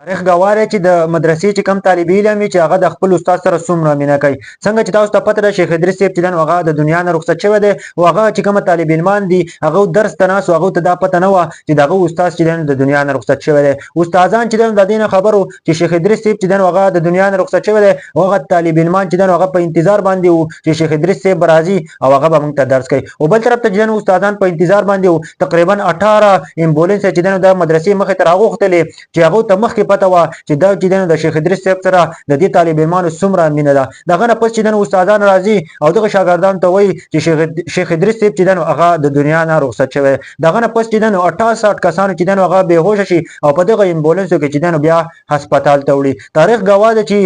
تاریخ ګواه دی چې د مدرسې چې کم طالب علم وي چې هغه د خپل استاد سره څومره مینه کوي. څنګه چې تاسو ته پته ده شیخ ادریس صاحب چې دی نو هغه د دنیا نه رخصت شوی دی او هغه چې کومه طالب علمان دي هغه درس ته ناست هغه ته دا پته نه وه چې دغه استاد چې دی د دنیا نه رخصت شوی دی. استادان چې دی د دې نه خبر وو چې شیخ ادریس صاحب چې دی هغه د دنیا نه رخصت شوی دی او هغه طالب علمان چې دی هغه په انتظار باندې وو چې شیخ ادریس صاحب راځي او هغه به موږ ته درس کوي. او بل طرف ته چې استادان په انتظار باندې وو. تقریبا 18 امبولانس چې دی د مدرسې مخې ته راغوښتلې چې هغه ته مخکې پته وه چې دا چې د شیخ ادریس صاحب سره د دې طالب علمانو څومره مینه ده. دغه نه پس چې استادان راځي او دغه شاګردان ته وایي چې شیخ ادریس صاحب چې هغه د دنیا نه رخصت شوی. دغه نه پس چې 68 کسانو چې هغه بېهوشه شي او په دغه امبولانسو کې چې بیا هسپتال ته وړي. تاریخ ګواه ده چې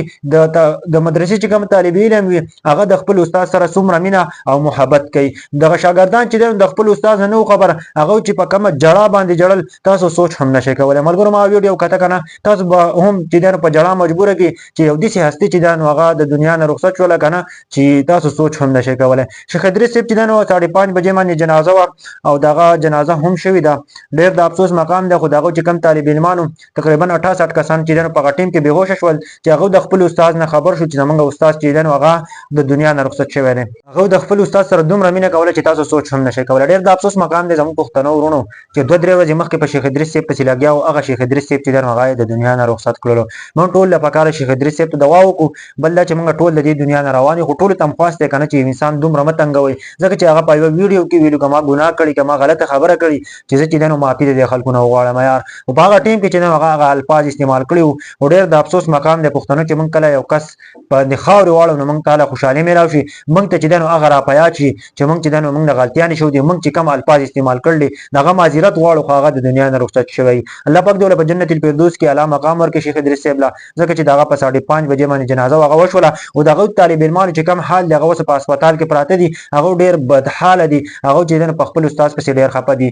د مدرسې چې کوم طالب علم وي هغه د خپل استاد سره څومره مینه او محبت کوي. دغه شاګردان چې د خپل استاد نه خبر هغه چې په کومه جړه باندې جړل تاسو سوچ هم نشئ کولی. ملګرو ما ویډیو کته کنه تاسو به هم چې په جړه مجبوره کی چې یو داسې هستي چې هغه د دنیا نه رخصت شوله کنه چې تاسو سوچ هم نشئ کولی. شیخ ادریس صاحب چې 5:30 بجې باندې جنازه وه او دغه جنازه هم شوې ده. ډېر د افسوس مقام دی خو دغه چې کوم طالب علمانو تقریبا 68 کسان چې په هغه ټیم کې بېهوشه شول چې هغه د خپل استاد نه خبر شو چې زموږ استاد چې هغه د دنیا نه رخصت شوی دی. هغه د خپل استاد سره دومره مینه کوله چې تاسو سوچ هم نشئ کولی. ډېر د افسوس مقام دی زموږ پښتنو ورونو چې 2-3 ورځې مخکې په شیخ ادریس صاحب پسې لګیا و. هغه شیخ ادریس صاحب چې هغه د دنیا نه رخصت کړلو. موږ ټول له پکاره شیخ ادریس صاحب ته دعا وکړو. بل دا چې موږ ټول د دې دنیا نه روان یو خو ټولو ته هم خواست دی که نه چې انسان دومره مه تنګوئ ځکه چې هغه په یوه ویډیو کې ویلو که ما ګناه کړي که ما غلطه خبره کړي چې زه چې دی معافي د دې خلکو نه وغواړم یار. خو په هغه ټیم کې چې هغه الفاظ استعمال کړي وو او ډېر د افسوس مقام دی پښتنو چې موږ کله یو کس په خاورې واړو نو موږ ته خوشحالي میلاو شي موږ ته چې دی هغه راپه یاد شي چې موږ چې دی موږ نه غلطیانې شوي دي موږ چې کوم الفاظ استعمال کړلي د هغه معذرت غواړو خو هغه د دنیا نه رخصت شوی. الله پاک دې په جنت الفردوس کې اعلی مقام ورکړي شیخ ادریس صاحب له ځکه چې دغه په 5:30 بجې باندې جنازه هغه وشوله او دغه طالب علمانو چې کوم حال دی هغه اوس په هسپتال کې پراته دي هغه ډېر بدحاله دي. هغه چې په خپل استاد پسې ډېر خفه دي.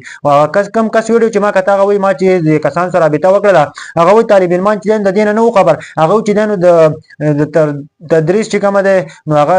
کم کس ویډیو چې ما کته هغه وایي ما چې د کسان سره رابطه وکړله هغه وایي طالب علمان چې د دې نه و خبر هغه چې د تدریس چې کومه دی نو هغه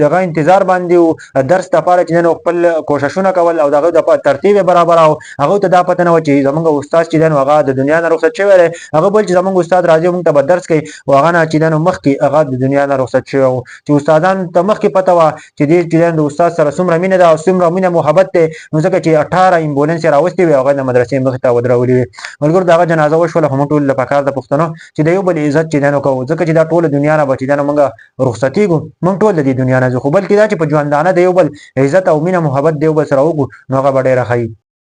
دغه انتظار باندې و درس دپاره چې خپل کوششونه کول او دغه د ترتیب یې برابراو. هغه ته دا پته نه وه چې زموږ استاد چې دی هغه د دنیا نه رخصت شوی دی. هغه بل چې زموږ استاد راځي موږ ته به درس کوي او هغه نه چې دی مخکې هغه د دنیا نه رخصت شوی و چې استادان ته مخکې پته وه چې دې چې د استاد سره څومره مینه ده او څومره مینه محبت دی نو ځکه چې 18 امبولانس یې راوستې وې هغه د مدرسې مخې ته ودرولې وې. ملګرو د هغه جنازه وشوله خو موږ ټول له پکار د پښتنو چې د یو بل عزت چې دی کوو ځکه چې دا ټوله دنیا نه به چې دی موږ رخصتېږو موږ ټول د دې دنیا نه ځو خو بلکې دا چې په ژوندانه د یو بل عزت او مینه محبت د یو بل سره وکړو نو هغه به ډېره ښه وي.